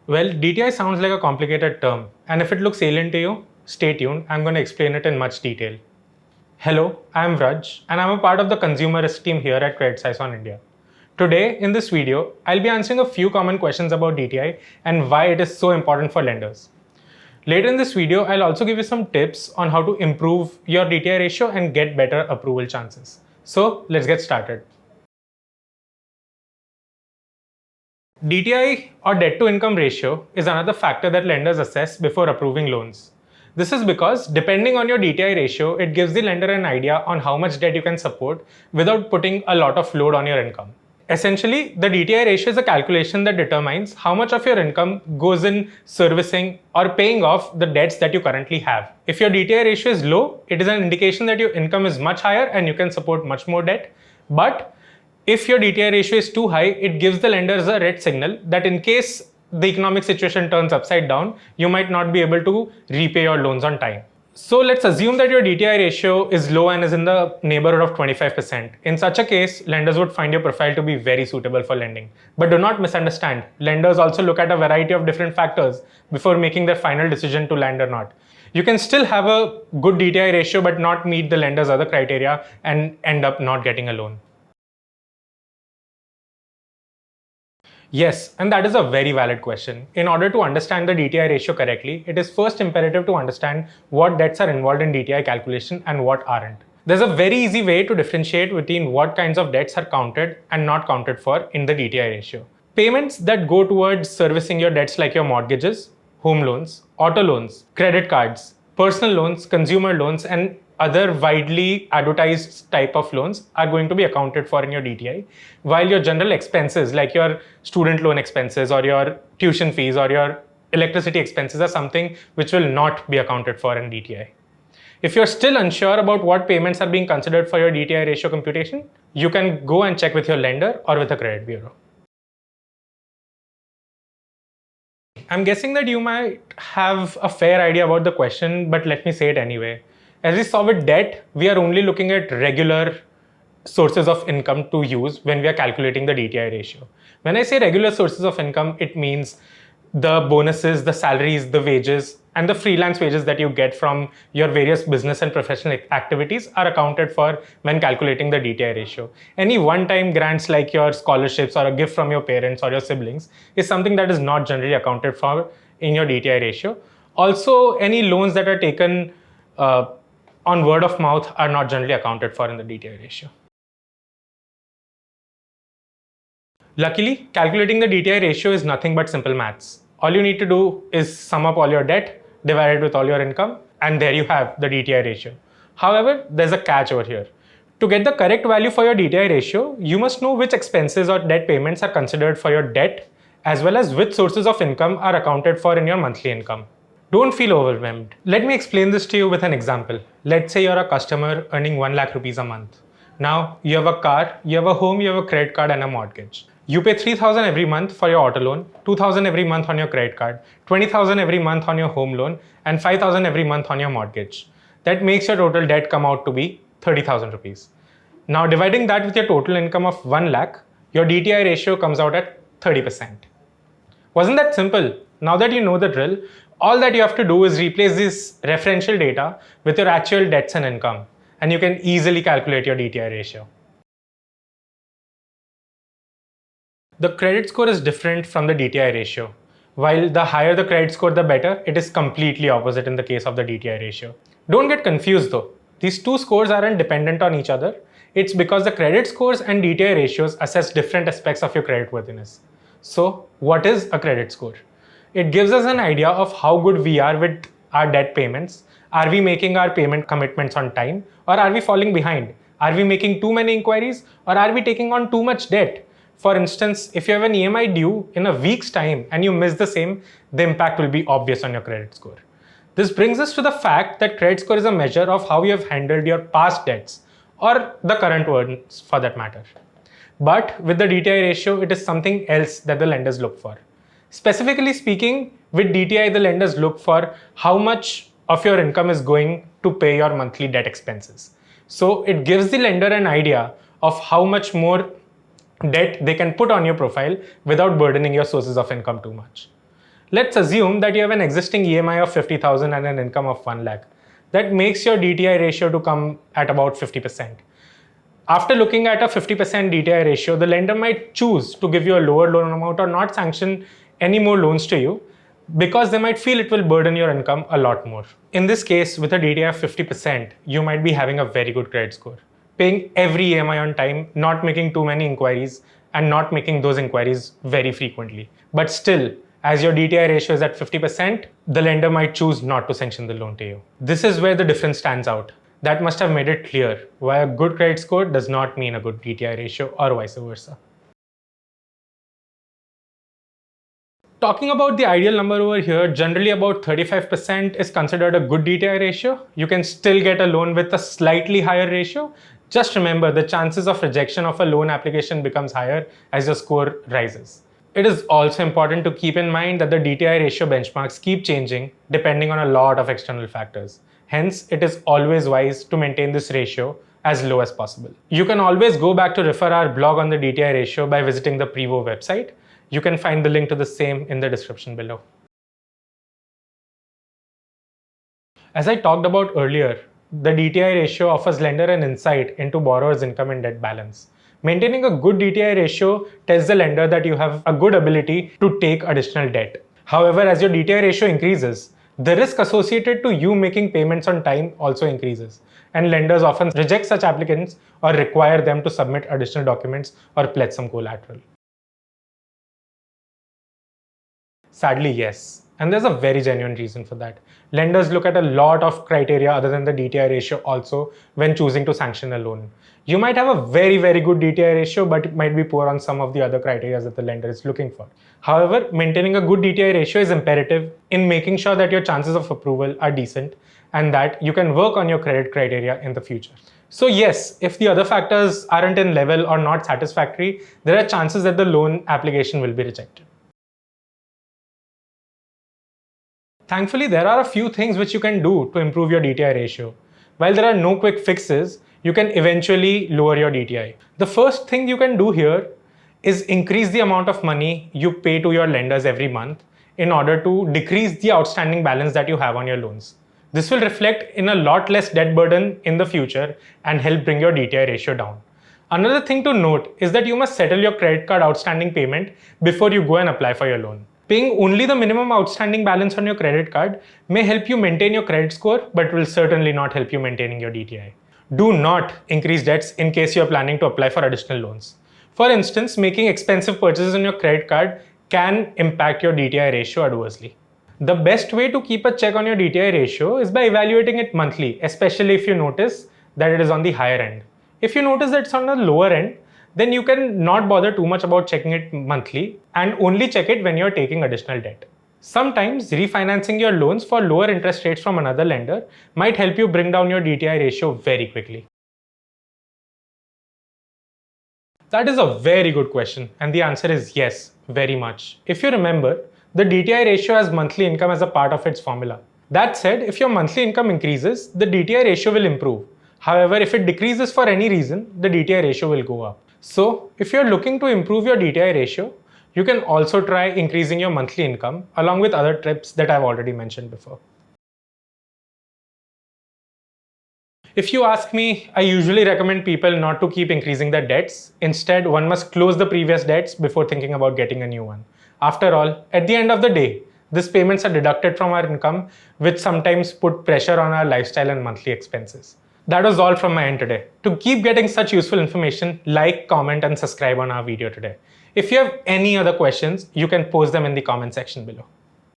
Well, DTI sounds like a complicated term, and if it looks alien to you, stay tuned. I'm going to explain it in much detail. Hello, I'm Raj, and I'm a part of the consumer risk team here at Credit Saison India. Today, in this video, I'll be answering a few common questions about DTI and why it is so important for lenders. Later in this video, I'll also give you some tips on how to improve your DTI ratio and get better approval chances. So let's get started. DTI or debt to income ratio is another factor that lenders assess before approving loans. This is because depending on your DTI ratio, it gives the lender an idea on how much debt you can support without putting a lot of load on your income. Essentially, the DTI ratio is a calculation that determines how much of your income goes in servicing or paying off the debts that you currently have. If your DTI ratio is low, it is an indication that your income is much higher and you can support much more debt. But if your DTI ratio is too high, it gives the lenders a red signal that in case the economic situation turns upside down, you might not be able to repay your loans on time. So let's assume that your DTI ratio is low and is in the neighborhood of 25%. In such a case, lenders would find your profile to be very suitable for lending. But do not misunderstand, lenders also look at a variety of different factors before making their final decision to lend or not. You can still have a good DTI ratio but not meet the lender's other criteria and end up not getting a loan. Yes, and that is a very valid question. In order to understand the DTI ratio correctly, it is first imperative to understand what debts are involved in DTI calculation and what aren't. There's a very easy way to differentiate between what kinds of debts are counted and not counted for in the DTI ratio. Payments that go towards servicing your debts like your mortgages, home loans, auto loans, credit cards, personal loans, consumer loans, and other widely advertised type of loans are going to be accounted for in your DTI, while your general expenses like your student loan expenses or your tuition fees or your electricity expenses are something which will not be accounted for in DTI. If you're still unsure about what payments are being considered for your DTI ratio computation, you can go and check with your lender or with a credit bureau. I'm guessing that you might have a fair idea about the question, but let me say it anyway. As we saw with debt, we are only looking at regular sources of income to use when we are calculating the DTI ratio. When I say regular sources of income, it means the bonuses, the salaries, the wages, and the freelance wages that you get from your various business and professional activities are accounted for when calculating the DTI ratio. Any one-time grants like your scholarships or a gift from your parents or your siblings is something that is not generally accounted for in your DTI ratio. Also, any loans that are taken on word of mouth are not generally accounted for in the DTI ratio. Luckily, calculating the DTI ratio is nothing but simple maths. All you need to do is sum up all your debt, divide it with all your income, and there you have the DTI ratio. However, there's a catch over here. To get the correct value for your DTI ratio, you must know which expenses or debt payments are considered for your debt, as well as which sources of income are accounted for in your monthly income. Don't feel overwhelmed. Let me explain this to you with an example. Let's say you're a customer earning 1 lakh rupees a month. Now, you have a car, you have a home, you have a credit card and a mortgage. You pay 3,000 every month for your auto loan, 2,000 every month on your credit card, 20,000 every month on your home loan, and 5,000 every month on your mortgage. That makes your total debt come out to be 30,000 rupees. Now, dividing that with your total income of 1 lakh, your DTI ratio comes out at 30%. Wasn't that simple? Now that you know the drill, all that you have to do is replace this referential data with your actual debts and income, and you can easily calculate your DTI ratio. The credit score is different from the DTI ratio. While the higher the credit score, the better, it is completely opposite in the case of the DTI ratio. Don't get confused though. These two scores aren't dependent on each other. It's because the credit scores and DTI ratios assess different aspects of your creditworthiness. So, what is a credit score? It gives us an idea of how good we are with our debt payments. Are we making our payment commitments on time, or are we falling behind? Are we making too many inquiries, or are we taking on too much debt? For instance, if you have an EMI due in a week's time and you miss the same, the impact will be obvious on your credit score. This brings us to the fact that credit score is a measure of how you have handled your past debts, or the current ones for that matter. But with the DTI ratio, it is something else that the lenders look for. Specifically speaking, with DTI, the lenders look for how much of your income is going to pay your monthly debt expenses. So it gives the lender an idea of how much more debt they can put on your profile without burdening your sources of income too much. Let's assume that you have an existing EMI of 50,000 and an income of 1 lakh. That makes your DTI ratio to come at about 50%. After looking at a 50% DTI ratio, the lender might choose to give you a lower loan amount or not sanction any more loans to you because they might feel it will burden your income a lot more. In this case, with a DTI of 50%, you might be having a very good credit score, paying every EMI on time, not making too many inquiries, and not making those inquiries very frequently. But still, as your DTI ratio is at 50%, the lender might choose not to sanction the loan to you. This is where the difference stands out. That must have made it clear why a good credit score does not mean a good DTI ratio or vice versa. Talking about the ideal number over here, generally about 35% is considered a good DTI ratio. You can still get a loan with a slightly higher ratio. Just remember, the chances of rejection of a loan application becomes higher as your score rises. It is also important to keep in mind that the DTI ratio benchmarks keep changing depending on a lot of external factors. Hence, it is always wise to maintain this ratio as low as possible. You can always go back to refer our blog on the DTI ratio by visiting the Prevo website. You can find the link to the same in the description below. As I talked about earlier, the DTI ratio offers lender an insight into borrower's income and debt balance. Maintaining a good DTI ratio tells the lender that you have a good ability to take additional debt. However, as your DTI ratio increases, the risk associated to you making payments on time also increases, and lenders often reject such applicants or require them to submit additional documents or pledge some collateral. Sadly, yes. And there's a very genuine reason for that. Lenders look at a lot of criteria other than the DTI ratio also when choosing to sanction a loan. You might have a very, very good DTI ratio, but it might be poor on some of the other criteria that the lender is looking for. However, maintaining a good DTI ratio is imperative in making sure that your chances of approval are decent and that you can work on your credit criteria in the future. So yes, if the other factors aren't in level or not satisfactory, there are chances that the loan application will be rejected. Thankfully, there are a few things which you can do to improve your DTI ratio. While there are no quick fixes, you can eventually lower your DTI. The first thing you can do here is increase the amount of money you pay to your lenders every month in order to decrease the outstanding balance that you have on your loans. This will reflect in a lot less debt burden in the future and help bring your DTI ratio down. Another thing to note is that you must settle your credit card outstanding payment before you go and apply for your loan. Paying only the minimum outstanding balance on your credit card may help you maintain your credit score, but will certainly not help you maintaining your DTI. Do not increase debts in case you are planning to apply for additional loans. For instance, making expensive purchases on your credit card can impact your DTI ratio adversely. The best way to keep a check on your DTI ratio is by evaluating it monthly, especially if you notice that it is on the higher end. If you notice that it's on the lower end, then you can not bother too much about checking it monthly and only check it when you're taking additional debt. Sometimes refinancing your loans for lower interest rates from another lender might help you bring down your DTI ratio very quickly. That is a very good question, and the answer is yes, very much. If you remember, the DTI ratio has monthly income as a part of its formula. That said, if your monthly income increases, the DTI ratio will improve. However, if it decreases for any reason, the DTI ratio will go up. So, if you're looking to improve your DTI ratio, you can also try increasing your monthly income along with other tips that I've already mentioned before. If you ask me, I usually recommend people not to keep increasing their debts. Instead, one must close the previous debts before thinking about getting a new one. After all, at the end of the day, these payments are deducted from our income, which sometimes put pressure on our lifestyle and monthly expenses. That was all from my end today. To keep getting such useful information, like, comment, and subscribe on our video today. If you have any other questions, you can post them in the comment section below.